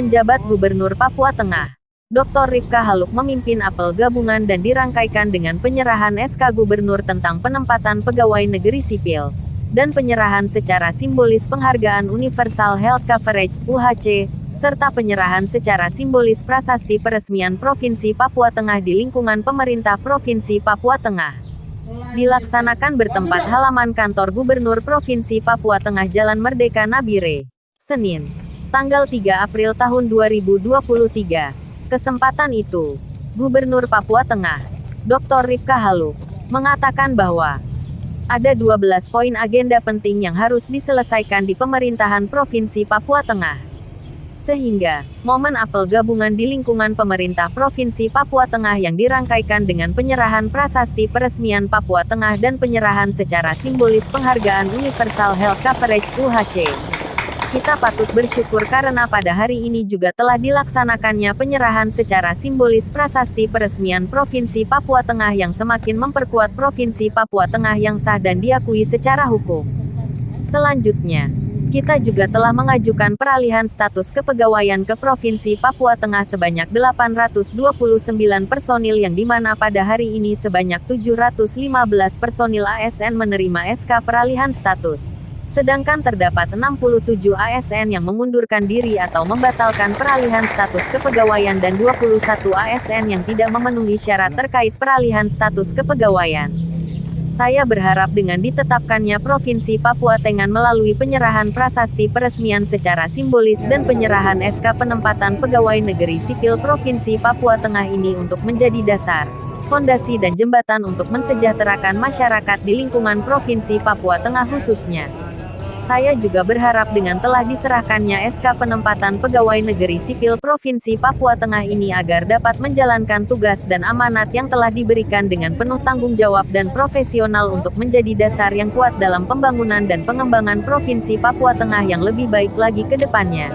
Penjabat Gubernur Papua Tengah, Dr. Ripka Haluk memimpin apel gabungan dan dirangkaikan dengan penyerahan SK Gubernur tentang penempatan pegawai negeri sipil, dan penyerahan secara simbolis penghargaan Universal Health Coverage (UHC), serta penyerahan secara simbolis prasasti peresmian Provinsi Papua Tengah di lingkungan pemerintah Provinsi Papua Tengah. Dilaksanakan bertempat halaman kantor Gubernur Provinsi Papua Tengah Jalan Merdeka Nabire, Senin, tanggal 3 April tahun 2023. Kesempatan itu, Gubernur Papua Tengah, Dr. Ripka Haluk, mengatakan bahwa ada 12 poin agenda penting yang harus diselesaikan di pemerintahan Provinsi Papua Tengah. Sehingga, momen apel gabungan di lingkungan pemerintah Provinsi Papua Tengah yang dirangkaikan dengan penyerahan prasasti peresmian Papua Tengah dan penyerahan secara simbolis penghargaan Universal Health Coverage (UHC). Kita patut bersyukur karena pada hari ini juga telah dilaksanakannya penyerahan secara simbolis prasasti peresmian Provinsi Papua Tengah yang semakin memperkuat Provinsi Papua Tengah yang sah dan diakui secara hukum. Selanjutnya, kita juga telah mengajukan peralihan status kepegawaian ke Provinsi Papua Tengah sebanyak 829 personil yang dimana pada hari ini sebanyak 715 personil ASN menerima SK peralihan status. Sedangkan terdapat 67 ASN yang mengundurkan diri atau membatalkan peralihan status kepegawaian dan 21 ASN yang tidak memenuhi syarat terkait peralihan status kepegawaian. Saya berharap dengan ditetapkannya Provinsi Papua Tengah melalui penyerahan prasasti peresmian secara simbolis dan penyerahan SK penempatan pegawai negeri sipil Provinsi Papua Tengah ini untuk menjadi dasar, fondasi dan jembatan untuk mensejahterakan masyarakat di lingkungan Provinsi Papua Tengah khususnya. Saya juga berharap dengan telah diserahkannya SK penempatan pegawai negeri sipil Provinsi Papua Tengah ini agar dapat menjalankan tugas dan amanat yang telah diberikan dengan penuh tanggung jawab dan profesional untuk menjadi dasar yang kuat dalam pembangunan dan pengembangan Provinsi Papua Tengah yang lebih baik lagi ke depannya.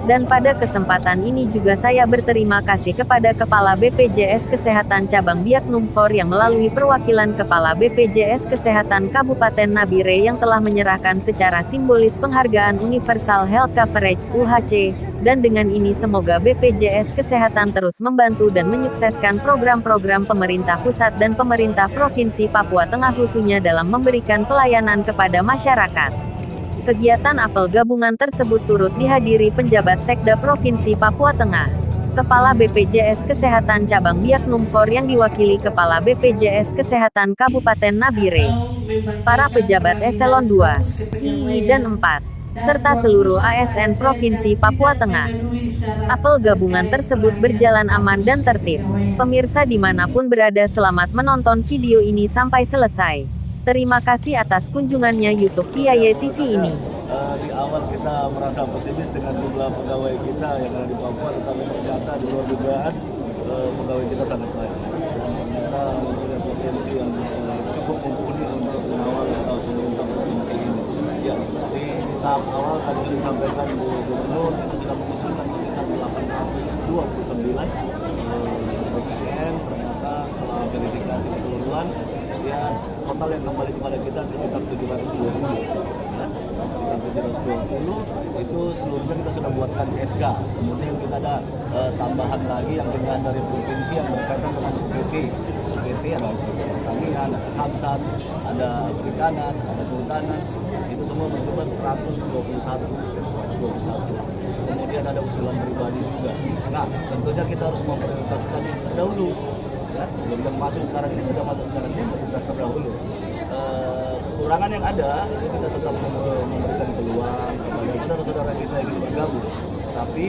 Dan pada kesempatan ini juga saya berterima kasih kepada Kepala BPJS Kesehatan Cabang Biak Numfor yang melalui perwakilan Kepala BPJS Kesehatan Kabupaten Nabire yang telah menyerahkan secara simbolis penghargaan Universal Health Coverage (UHC), dan dengan ini semoga BPJS Kesehatan terus membantu dan menyukseskan program-program pemerintah pusat dan pemerintah Provinsi Papua Tengah khususnya dalam memberikan pelayanan kepada masyarakat. Kegiatan apel gabungan tersebut turut dihadiri penjabat Sekda Provinsi Papua Tengah, Kepala BPJS Kesehatan Cabang Biak Numfor yang diwakili Kepala BPJS Kesehatan Kabupaten Nabire, para pejabat eselon 2, II dan 4, serta seluruh ASN Provinsi Papua Tengah. Apel gabungan tersebut berjalan aman dan tertib. Pemirsa dimanapun berada selamat menonton video ini sampai selesai. Terima kasih atas kunjungannya YouTube PIAY TV ini. Di awal kita merasa pesimis dengan jumlah pegawai kita yang ada di Papua, tetapi ternyata di luar dugaan pegawai kita sangat baik. Dan ternyata mempunyai potensi yang cukup mumpuni untuk mengawal pemerintah provinsi ini. Ya, di tahap awal tadi sudah disampaikan Bu Gubernur, kita sudah mengusulkan sekitar 829 BKN. Ternyata setelah verifikasi keseluruhan, ya total yang kembali kepada kita sekitar 720 ya, sekitar 720 itu seluruhnya kita sudah buatkan SK. Kemudian kita ada tambahan lagi yang dengan dari provinsi yang berkaitan dengan UPT ada pertanian, ada Samsat, ada perikanan, ada kehutanan, itu semua berjumlah 121. Kemudian ada usulan pribadi juga. Nah, tentunya kita harus memprioritaskan yang terdahulu. Ya, yang masuk sekarang ini sudah masuk sekarang ini prioritas terdahulu. Kekurangan yang ada itu kita tetap memberikan peluang kepada saudara-saudara kita yang ingin bergabung. Tapi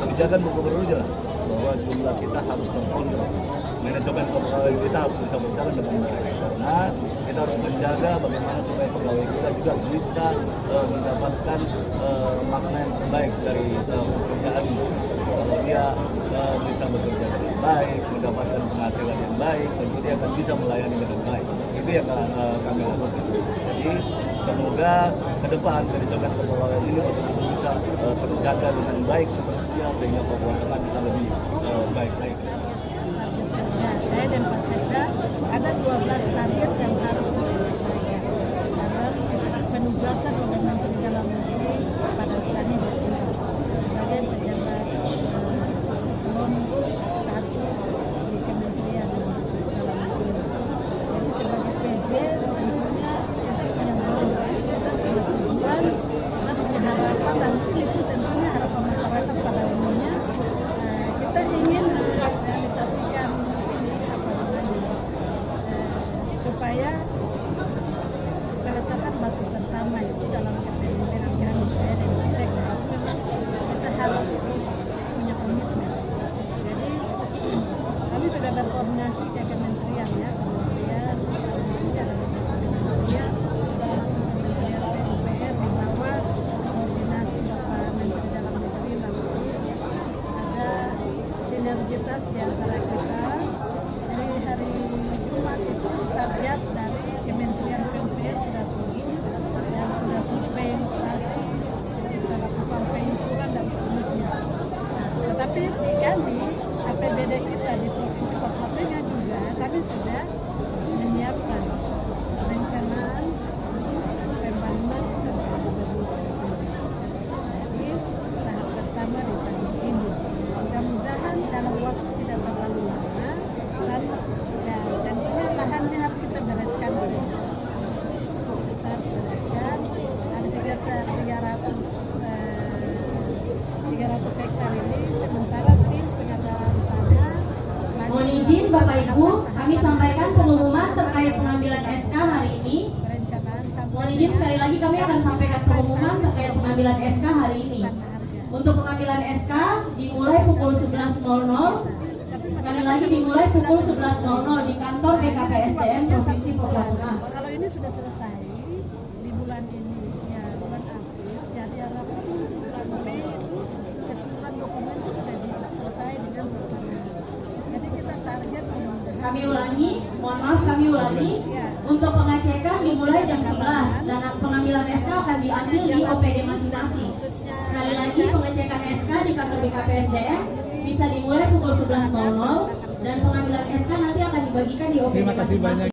kebijakan Bu Gubernur jelas bahwa jumlah kita harus terkontrol. Manajemen pegawai kita harus bisa berjalan dengan baik karena kita harus menjaga bagaimana supaya pegawai kita juga bisa mendapatkan makna yang terbaik dari pekerjaan. Kalau dia bisa bekerja dengan baik, mendapatkan penghasilan yang baik, tentu dia akan bisa melayani dengan baik. Itu yang kami lakukan. Jadi semoga ke depan manajemen kepegawaian ini betul-betul bisa terjaga dengan baik seterusnya sehingga Papua Tengah bisa lebih baik-baik. Saya dan Pak Sekda ada 12 target yang harus diselesaikan. Dalam penugasan Kementerian Dalam Negeri pada bulan ini sebagai penjaga tugas di antara kita. Jadi hari Jumat itu Satgas dari Kementerian PUPR sudah pergi dan sudah survei lokasi, sudah lakukan pengukuran dan seterusnya. Nah, tetapi kami APBD kita di Provinsi Papua Tengah juga kami sudah menyiapkan perencanaan pembangunan jadi tahap pertama di tahun ini. Mudah-mudahan dalam waktu tidak terlalu lama dan ya tentunya lahannya harus kita bereskan dulu. Kita harus bereskan ada 300 hektar ini, sementara tim pengadaan tanah. Mohon izin Bapak Ibu, kami sampaikan pengumuman terkait pengambilan SK hari ini. Mohon izin sekali lagi kami akan sampaikan pengumuman terkait pengambilan SK hari ini. Untuk pengambilan SK dimulai pukul 11.00. Sekali lagi dimulai pukul 11.00 di kantor BKPSDM Provinsi Papua Tengah. Kalau ini sudah selesai di bulan ini, ya bulan April, jadi harapan bulan Mei itu keseluruhan dokumen itu sudah bisa selesai dengan berbagai. Jadi kita target Kami ulangi, mohon maaf kami ulangi. Untuk pengecekan dimulai jam 11 dan pengambilan SK akan diambil di OPD masing-masing. Sekali lagi pengecekan SK di kantor BKPSDM bisa dimulai pukul 11.00 dan pengambilan SK nanti akan dibagikan di OPD masing-masing.